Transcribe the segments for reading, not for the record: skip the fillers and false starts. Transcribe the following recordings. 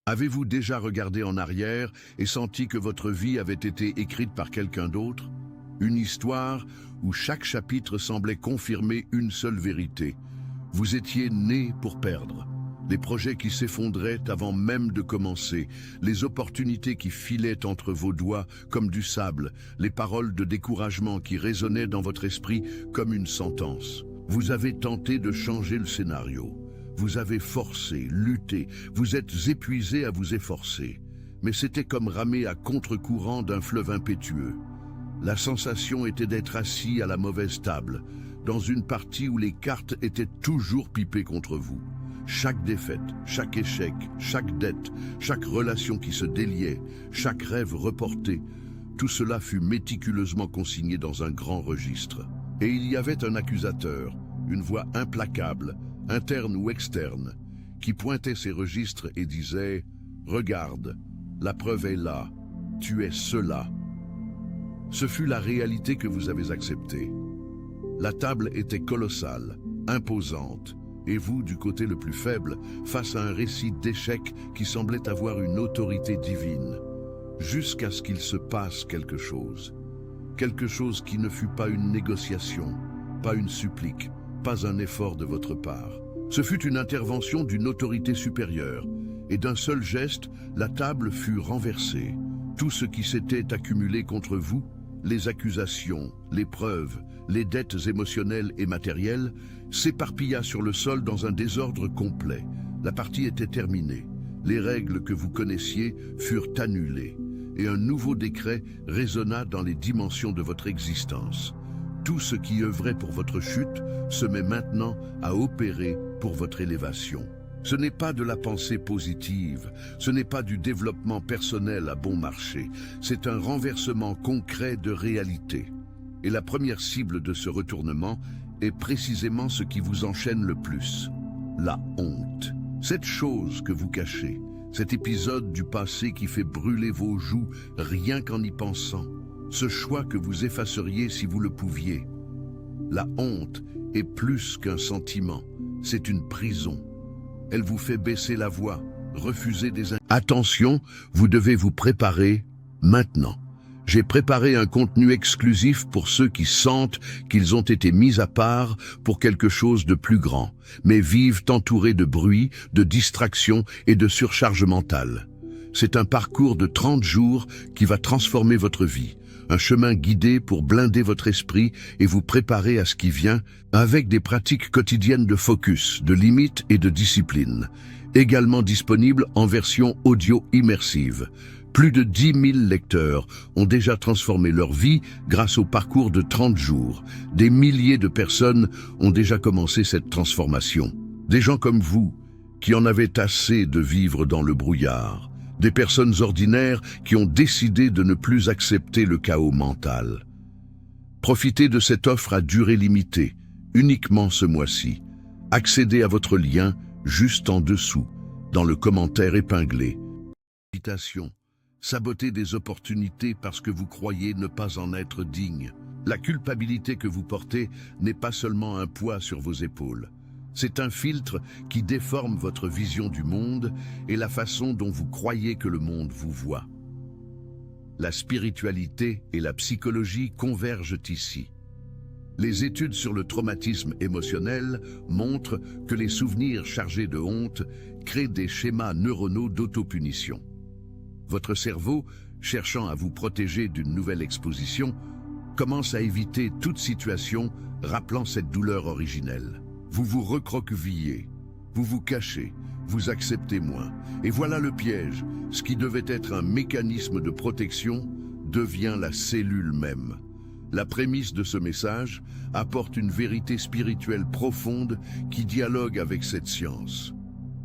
Avez-vous déjà regardé en arrière et senti que votre vie avait été écrite par quelqu'un d'autre? Une histoire où chaque chapitre semblait confirmer une seule vérité. Vous étiez né pour perdre. Les projets qui s'effondraient avant même de commencer, les opportunités qui filaient entre vos doigts comme du sable, les paroles de découragement qui résonnaient dans votre esprit comme une sentence. Vous avez tenté de changer le scénario. Vous avez forcé, lutté, vous êtes épuisé à vous efforcer. Mais c'était comme ramer à contre-courant d'un fleuve impétueux. La sensation était d'être assis à la mauvaise table, dans une partie où les cartes étaient toujours pipées contre vous. Chaque défaite, chaque échec, chaque dette, chaque relation qui se déliait, chaque rêve reporté, tout cela fut méticuleusement consigné dans un grand registre. Et il y avait un accusateur, une voix implacable, interne ou externe, qui pointait ces registres et disait « Regarde, la preuve est là, tu es cela ». Ce fut la réalité que vous avez acceptée. La table était colossale, imposante, et vous, du côté le plus faible, face à un récit d'échec qui semblait avoir une autorité divine, jusqu'à ce qu'il se passe quelque chose. Quelque chose qui ne fut pas une négociation, pas une supplique, pas un effort de votre part. Ce fut une intervention d'une autorité supérieure, et d'un seul geste, la table fut renversée. Tout ce qui s'était accumulé contre vous, les accusations, les preuves, les dettes émotionnelles et matérielles, s'éparpilla sur le sol dans un désordre complet. La partie était terminée. Les règles que vous connaissiez furent annulées, et un nouveau décret résonna dans les dimensions de votre existence. Tout ce qui œuvrait pour votre chute se met maintenant à opérer pour votre élévation. Ce n'est pas de la pensée positive, ce n'est pas du développement personnel à bon marché, c'est un renversement concret de réalité. Et la première cible de ce retournement est précisément ce qui vous enchaîne le plus, la honte. Cette chose que vous cachez, cet épisode du passé qui fait brûler vos joues rien qu'en y pensant, ce choix que vous effaceriez si vous le pouviez. La honte est plus qu'un sentiment, c'est une prison. Elle vous fait baisser la voix, refuser des... Attention, vous devez vous préparer maintenant. J'ai préparé un contenu exclusif pour ceux qui sentent qu'ils ont été mis à part pour quelque chose de plus grand, mais vivent entourés de bruit, de distractions et de surcharge mentale. C'est un parcours de 30 jours qui va transformer votre vie. Un chemin guidé pour blinder votre esprit et vous préparer à ce qui vient avec des pratiques quotidiennes de focus, de limites et de discipline. Également disponible en version audio immersive. Plus de 10 000 lecteurs ont déjà transformé leur vie grâce au parcours de 30 jours. Des milliers de personnes ont déjà commencé cette transformation. Des gens comme vous, qui en avaient assez de vivre dans le brouillard. Des personnes ordinaires qui ont décidé de ne plus accepter le chaos mental. Profitez de cette offre à durée limitée, uniquement ce mois-ci. Accédez à votre lien juste en dessous, dans le commentaire épinglé. Invitation. Sabotez des opportunités parce que vous croyez ne pas en être digne. La culpabilité que vous portez n'est pas seulement un poids sur vos épaules. C'est un filtre qui déforme votre vision du monde et la façon dont vous croyez que le monde vous voit. La spiritualité et la psychologie convergent ici. Les études sur le traumatisme émotionnel montrent que les souvenirs chargés de honte créent des schémas neuronaux d'autopunition. Votre cerveau, cherchant à vous protéger d'une nouvelle exposition, commence à éviter toute situation rappelant cette douleur originelle. Vous vous recroquevillez, vous vous cachez, vous acceptez moins. Et voilà le piège. Ce qui devait être un mécanisme de protection devient la cellule même. La prémisse de ce message apporte une vérité spirituelle profonde qui dialogue avec cette science.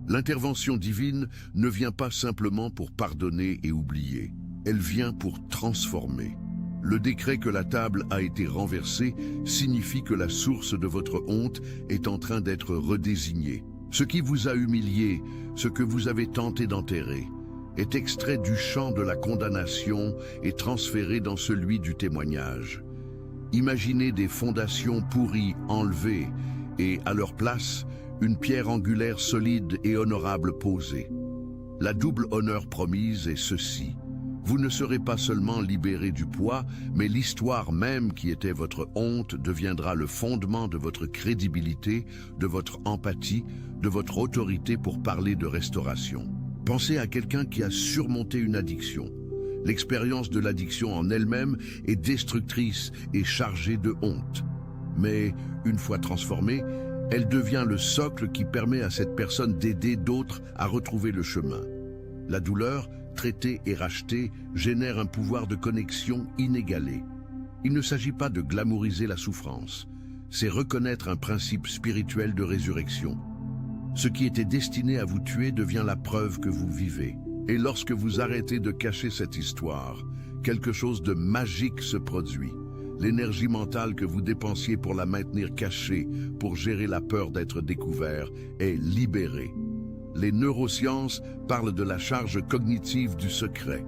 L'intervention divine ne vient pas simplement pour pardonner et oublier. Elle vient pour transformer. Le décret que la table a été renversée signifie que la source de votre honte est en train d'être redésignée. Ce qui vous a humilié, ce que vous avez tenté d'enterrer, est extrait du champ de la condamnation et transféré dans celui du témoignage. Imaginez des fondations pourries enlevées et, à leur place, une pierre angulaire solide et honorable posée. La double honneur promise est ceci. Vous ne serez pas seulement libéré du poids, mais l'histoire même qui était votre honte deviendra le fondement de votre crédibilité, de votre empathie, de votre autorité pour parler de restauration. Pensez à quelqu'un qui a surmonté une addiction. L'expérience de l'addiction en elle-même est destructrice et chargée de honte. Mais, une fois transformée, elle devient le socle qui permet à cette personne d'aider d'autres à retrouver le chemin. La douleur, traitée et rachetée, génère un pouvoir de connexion inégalé. Il ne s'agit pas de glamouriser la souffrance, c'est reconnaître un principe spirituel de résurrection. Ce qui était destiné à vous tuer devient la preuve que vous vivez. Et lorsque vous arrêtez de cacher cette histoire, quelque chose de magique se produit. L'énergie mentale que vous dépensiez pour la maintenir cachée, pour gérer la peur d'être découvert, est libérée. Les neurosciences parlent de la charge cognitive du secret.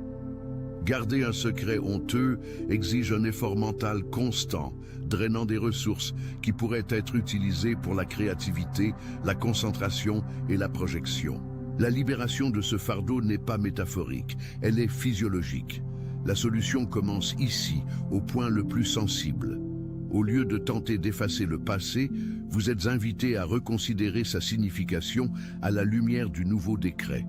Garder un secret honteux exige un effort mental constant, drainant des ressources qui pourraient être utilisées pour la créativité, la concentration et la projection. La libération de ce fardeau n'est pas métaphorique, elle est physiologique. La solution commence ici, au point le plus sensible. Au lieu de tenter d'effacer le passé, vous êtes invité à reconsidérer sa signification à la lumière du nouveau décret.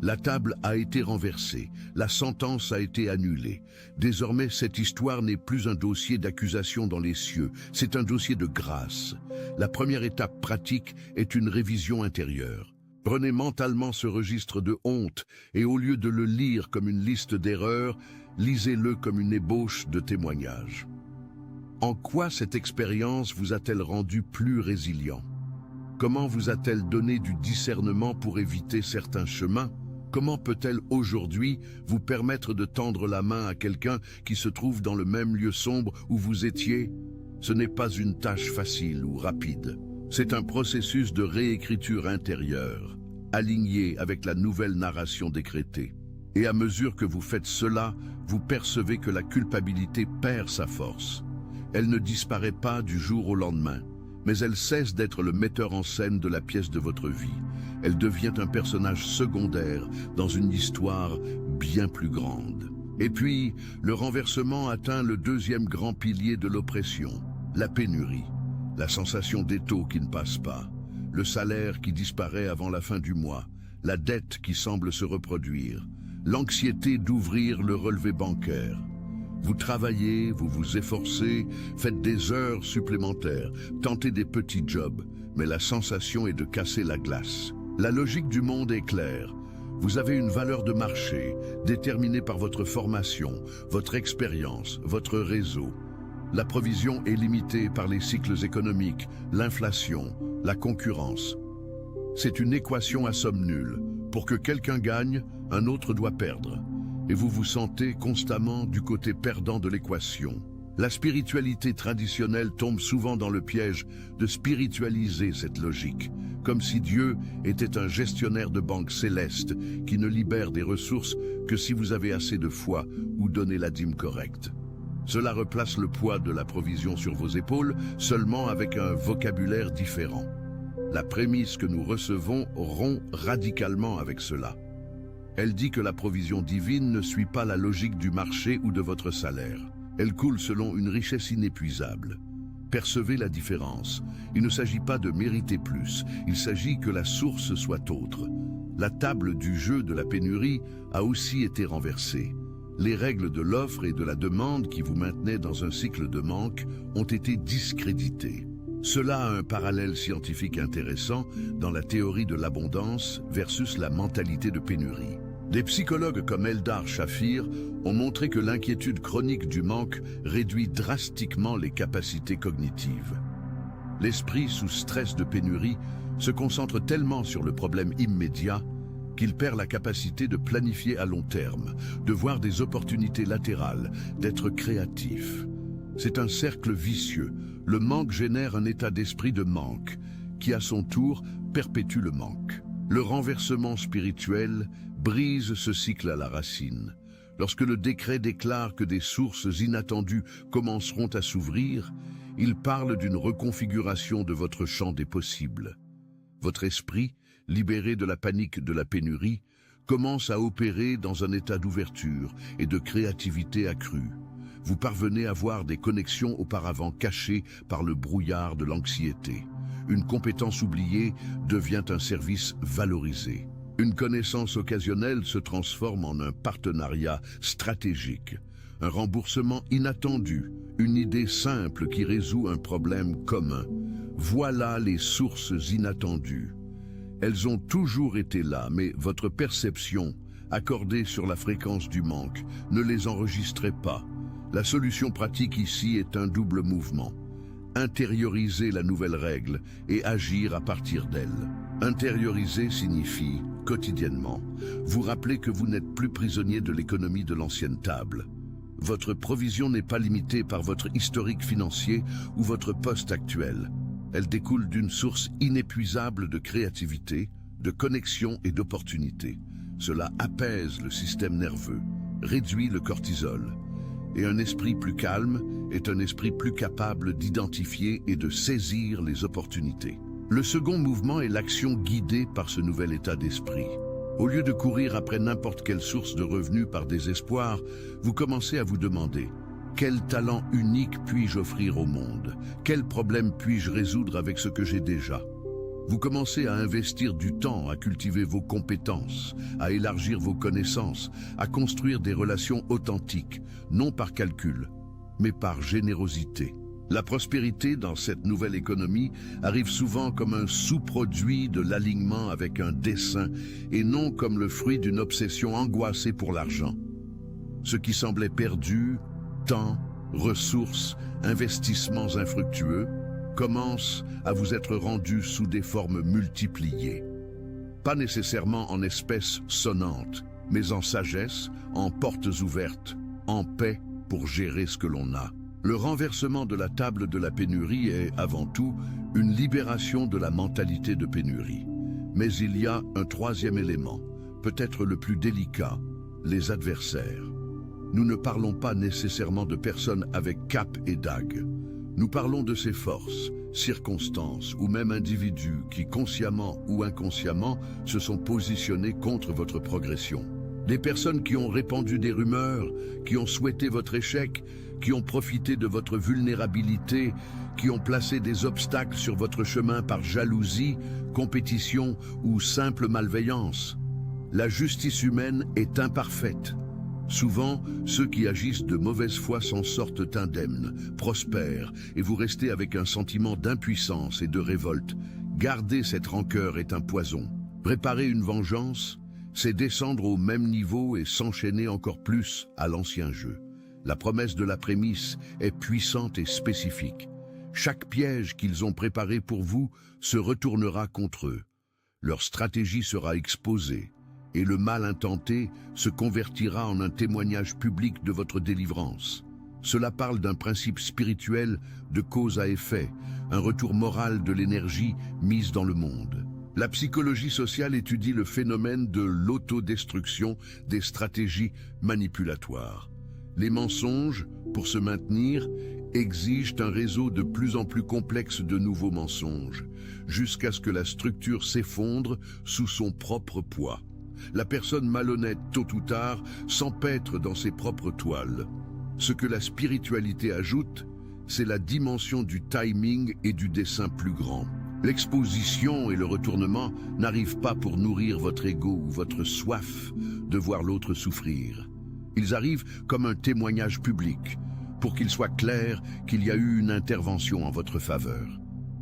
La table a été renversée, la sentence a été annulée. Désormais, cette histoire n'est plus un dossier d'accusation dans les cieux, c'est un dossier de grâce. La première étape pratique est une révision intérieure. Prenez mentalement ce registre de honte et au lieu de le lire comme une liste d'erreurs, lisez-le comme une ébauche de témoignage. En quoi cette expérience vous a-t-elle rendu plus résilient? Comment vous a-t-elle donné du discernement pour éviter certains chemins? Comment peut-elle aujourd'hui vous permettre de tendre la main à quelqu'un qui se trouve dans le même lieu sombre où vous étiez? Ce n'est pas une tâche facile ou rapide. C'est un processus de réécriture intérieure, aligné avec la nouvelle narration décrétée. Et à mesure que vous faites cela, vous percevez que la culpabilité perd sa force. Elle ne disparaît pas du jour au lendemain, mais elle cesse d'être le metteur en scène de la pièce de votre vie. Elle devient un personnage secondaire dans une histoire bien plus grande. Et puis, le renversement atteint le deuxième grand pilier de l'oppression, la pénurie. La sensation d'étau qui ne passe pas, le salaire qui disparaît avant la fin du mois, la dette qui semble se reproduire, l'anxiété d'ouvrir le relevé bancaire. Vous travaillez, vous vous efforcez, faites des heures supplémentaires, tentez des petits jobs, mais la sensation est de casser la glace. La logique du monde est claire. Vous avez une valeur de marché, déterminée par votre formation, votre expérience, votre réseau. La provision est limitée par les cycles économiques, l'inflation, la concurrence. C'est une équation à somme nulle. Pour que quelqu'un gagne, un autre doit perdre. Et vous vous sentez constamment du côté perdant de l'équation. La spiritualité traditionnelle tombe souvent dans le piège de spiritualiser cette logique, comme si Dieu était un gestionnaire de banque céleste qui ne libère des ressources que si vous avez assez de foi ou donnez la dîme correcte. Cela replace le poids de la provision sur vos épaules, seulement avec un vocabulaire différent. La prémisse que nous recevons rompt radicalement avec cela. Elle dit que la provision divine ne suit pas la logique du marché ou de votre salaire. Elle coule selon une richesse inépuisable. Percevez la différence. Il ne s'agit pas de mériter plus, il s'agit que la source soit autre. La table du jeu de la pénurie a aussi été renversée. Les règles de l'offre et de la demande qui vous maintenaient dans un cycle de manque ont été discréditées. Cela a un parallèle scientifique intéressant dans la théorie de l'abondance versus la mentalité de pénurie. Des psychologues comme Eldar Shafir ont montré que l'inquiétude chronique du manque réduit drastiquement les capacités cognitives. L'esprit sous stress de pénurie se concentre tellement sur le problème immédiat qu'il perd la capacité de planifier à long terme, de voir des opportunités latérales, d'être créatif. C'est un cercle vicieux. Le manque génère un état d'esprit de manque, qui à son tour perpétue le manque. Le renversement spirituel brise ce cycle à la racine. Lorsque le décret déclare que des sources inattendues commenceront à s'ouvrir, il parle d'une reconfiguration de votre champ des possibles. Votre esprit, libéré de la panique de la pénurie, commence à opérer dans un état d'ouverture et de créativité accrue. Vous parvenez à voir des connexions auparavant cachées par le brouillard de l'anxiété. Une compétence oubliée devient un service valorisé. Une connaissance occasionnelle se transforme en un partenariat stratégique. Un remboursement inattendu, une idée simple qui résout un problème commun. Voilà les sources inattendues. Elles ont toujours été là, mais votre perception, accordée sur la fréquence du manque, ne les enregistrait pas. La solution pratique ici est un double mouvement. Intérioriser la nouvelle règle et agir à partir d'elle. Intérioriser signifie, quotidiennement, vous rappeler que vous n'êtes plus prisonnier de l'économie de l'ancienne table. Votre provision n'est pas limitée par votre historique financier ou votre poste actuel. Elle découle d'une source inépuisable de créativité, de connexion et d'opportunités. Cela apaise le système nerveux, réduit le cortisol. Et un esprit plus calme est un esprit plus capable d'identifier et de saisir les opportunités. Le second mouvement est l'action guidée par ce nouvel état d'esprit. Au lieu de courir après n'importe quelle source de revenus par désespoir, vous commencez à vous demander « Quel talent unique puis-je offrir au monde? Quel problème puis-je résoudre avec ce que j'ai déjà ?» Vous commencez à investir du temps, à cultiver vos compétences, à élargir vos connaissances, à construire des relations authentiques, non par calcul, mais par générosité. La prospérité dans cette nouvelle économie arrive souvent comme un sous-produit de l'alignement avec un dessein et non comme le fruit d'une obsession angoissée pour l'argent. Ce qui semblait perdu, temps, ressources, investissements infructueux, commence à vous être rendu sous des formes multipliées. Pas nécessairement en espèces sonnantes, mais en sagesse, en portes ouvertes, en paix pour gérer ce que l'on a. Le renversement de la table de la pénurie est, avant tout, une libération de la mentalité de pénurie. Mais il y a un troisième élément, peut-être le plus délicat, les adversaires. Nous ne parlons pas nécessairement de personnes avec cape et dague. Nous parlons de ces forces, circonstances ou même individus qui, consciemment ou inconsciemment, se sont positionnés contre votre progression. Des personnes qui ont répandu des rumeurs, qui ont souhaité votre échec, qui ont profité de votre vulnérabilité, qui ont placé des obstacles sur votre chemin par jalousie, compétition ou simple malveillance. La justice humaine est imparfaite. Souvent, ceux qui agissent de mauvaise foi s'en sortent indemnes, prospèrent, et vous restez avec un sentiment d'impuissance et de révolte. Garder cette rancœur est un poison. Préparer une vengeance, c'est descendre au même niveau et s'enchaîner encore plus à l'ancien jeu. La promesse de la prémisse est puissante et spécifique. Chaque piège qu'ils ont préparé pour vous se retournera contre eux. Leur stratégie sera exposée. Et le mal intenté se convertira en un témoignage public de votre délivrance. Cela parle d'un principe spirituel de cause à effet, un retour moral de l'énergie mise dans le monde. La psychologie sociale étudie le phénomène de l'autodestruction des stratégies manipulatoires. Les mensonges, pour se maintenir, exigent un réseau de plus en plus complexe de nouveaux mensonges, jusqu'à ce que la structure s'effondre sous son propre poids. La personne malhonnête, tôt ou tard, s'empêtre dans ses propres toiles. Ce que la spiritualité ajoute, c'est la dimension du timing et du dessein plus grand. L'exposition et le retournement n'arrivent pas pour nourrir votre ego ou votre soif de voir l'autre souffrir. Ils arrivent comme un témoignage public, pour qu'il soit clair qu'il y a eu une intervention en votre faveur.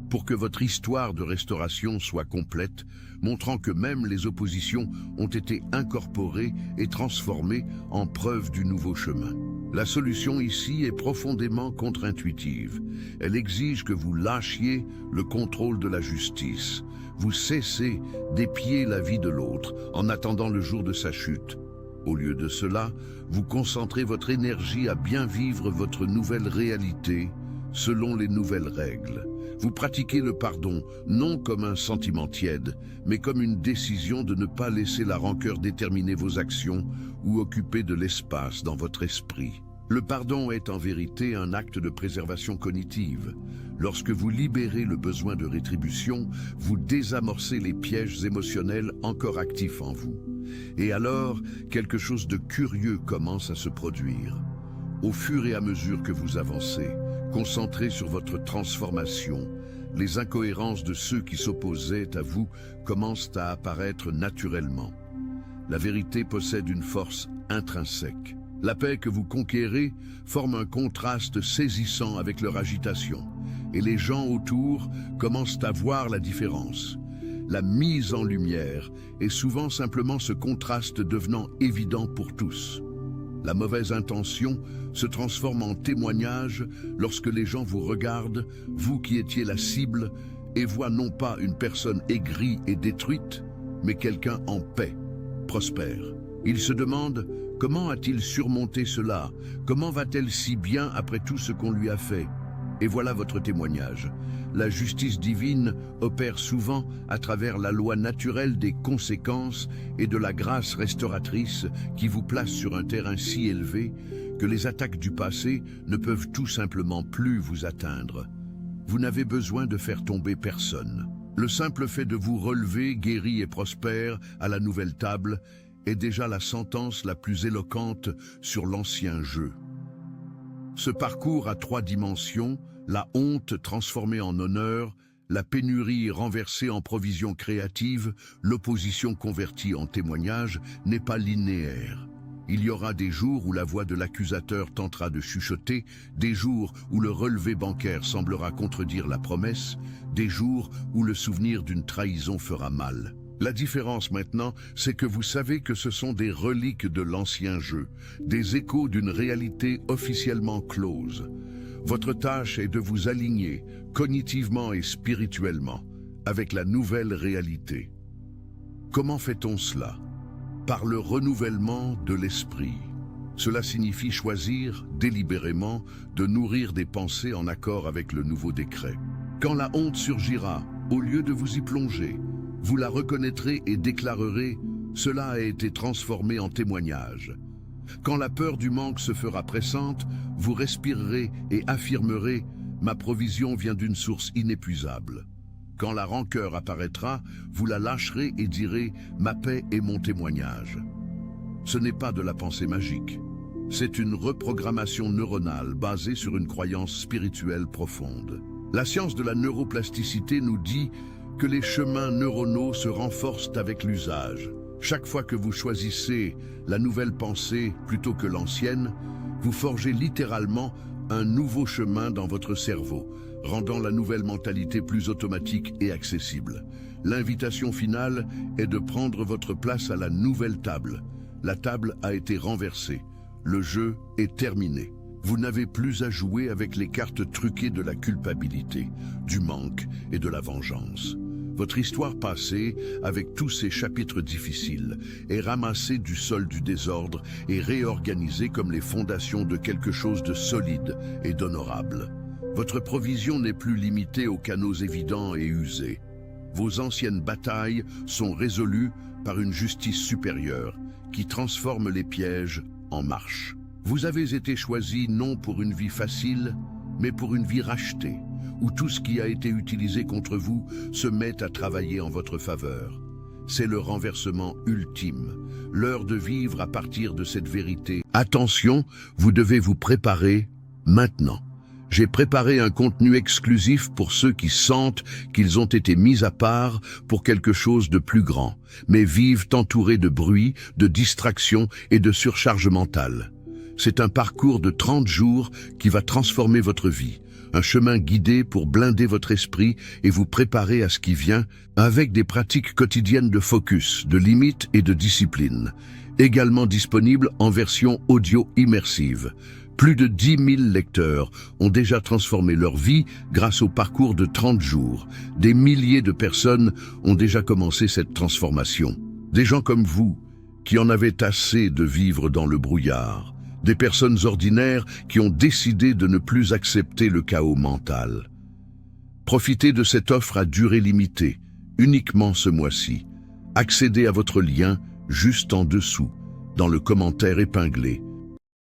Pour que votre histoire de restauration soit complète, montrant que même les oppositions ont été incorporées et transformées en preuve du nouveau chemin. La solution ici est profondément contre-intuitive. Elle exige que vous lâchiez le contrôle de la justice. Vous cessez d'épier la vie de l'autre en attendant le jour de sa chute. Au lieu de cela, vous concentrez votre énergie à bien vivre votre nouvelle réalité selon les nouvelles règles. Vous pratiquez le pardon, non comme un sentiment tiède, mais comme une décision de ne pas laisser la rancœur déterminer vos actions ou occuper de l'espace dans votre esprit. Le pardon est en vérité un acte de préservation cognitive. Lorsque vous libérez le besoin de rétribution, vous désamorcez les pièges émotionnels encore actifs en vous. Et alors, quelque chose de curieux commence à se produire. Au fur et à mesure que vous avancez, concentré sur votre transformation, les incohérences de ceux qui s'opposaient à vous commencent à apparaître naturellement. La vérité possède une force intrinsèque. La paix que vous conquérez forme un contraste saisissant avec leur agitation, et les gens autour commencent à voir la différence. La mise en lumière est souvent simplement ce contraste devenant évident pour tous. La mauvaise intention se transforme en témoignage lorsque les gens vous regardent, vous qui étiez la cible, et voient non pas une personne aigrie et détruite, mais quelqu'un en paix, prospère. Ils se demandent comment a-t-il surmonté cela, comment va-t-elle si bien après tout ce qu'on lui a fait? Et voilà votre témoignage. La justice divine opère souvent à travers la loi naturelle des conséquences et de la grâce restauratrice qui vous place sur un terrain si élevé que les attaques du passé ne peuvent tout simplement plus vous atteindre. Vous n'avez besoin de faire tomber personne. Le simple fait de vous relever, guéri et prospère, à la nouvelle table, est déjà la sentence la plus éloquente sur l'ancien jeu. Ce parcours a 3 dimensions, la honte transformée en honneur, la pénurie renversée en provision créative, l'opposition convertie en témoignage, n'est pas linéaire. Il y aura des jours où la voix de l'accusateur tentera de chuchoter, des jours où le relevé bancaire semblera contredire la promesse, des jours où le souvenir d'une trahison fera mal. La différence maintenant, c'est que vous savez que ce sont des reliques de l'ancien jeu, des échos d'une réalité officiellement close. Votre tâche est de vous aligner, cognitivement et spirituellement, avec la nouvelle réalité. Comment fait-on cela? Par le renouvellement de l'esprit. Cela signifie choisir, délibérément, de nourrir des pensées en accord avec le nouveau décret. Quand la honte surgira, au lieu de vous y plonger, vous la reconnaîtrez et déclarerez « Cela a été transformé en témoignage ». Quand la peur du manque se fera pressante, vous respirerez et affirmerez « Ma provision vient d'une source inépuisable ». Quand la rancœur apparaîtra, vous la lâcherez et direz « Ma paix est mon témoignage ». Ce n'est pas de la pensée magique. C'est une reprogrammation neuronale basée sur une croyance spirituelle profonde. La science de la neuroplasticité nous dit que les chemins neuronaux se renforcent avec l'usage. Chaque fois que vous choisissez la nouvelle pensée plutôt que l'ancienne, vous forgez littéralement un nouveau chemin dans votre cerveau, rendant la nouvelle mentalité plus automatique et accessible. L'invitation finale est de prendre votre place à la nouvelle table. La table a été renversée. Le jeu est terminé. Vous n'avez plus à jouer avec les cartes truquées de la culpabilité, du manque et de la vengeance. Votre histoire passée, avec tous ces chapitres difficiles, est ramassée du sol du désordre et réorganisée comme les fondations de quelque chose de solide et d'honorable. Votre provision n'est plus limitée aux canaux évidents et usés. Vos anciennes batailles sont résolues par une justice supérieure qui transforme les pièges en marche. Vous avez été choisi non pour une vie facile, mais pour une vie rachetée, où tout ce qui a été utilisé contre vous se met à travailler en votre faveur. C'est le renversement ultime, l'heure de vivre à partir de cette vérité. Attention, vous devez vous préparer maintenant. J'ai préparé un contenu exclusif pour ceux qui sentent qu'ils ont été mis à part pour quelque chose de plus grand, mais vivent entourés de bruit, de distractions et de surcharge mentale. C'est un parcours de 30 jours qui va transformer votre vie. Un chemin guidé pour blinder votre esprit et vous préparer à ce qui vient avec des pratiques quotidiennes de focus, de limites et de discipline. Également disponible en version audio immersive. Plus de 10 000 lecteurs ont déjà transformé leur vie grâce au parcours de 30 jours. Des milliers de personnes ont déjà commencé cette transformation. Des gens comme vous, qui en avaient assez de vivre dans le brouillard. Des personnes ordinaires qui ont décidé de ne plus accepter le chaos mental. Profitez de cette offre à durée limitée, uniquement ce mois-ci. Accédez à votre lien juste en dessous, dans le commentaire épinglé.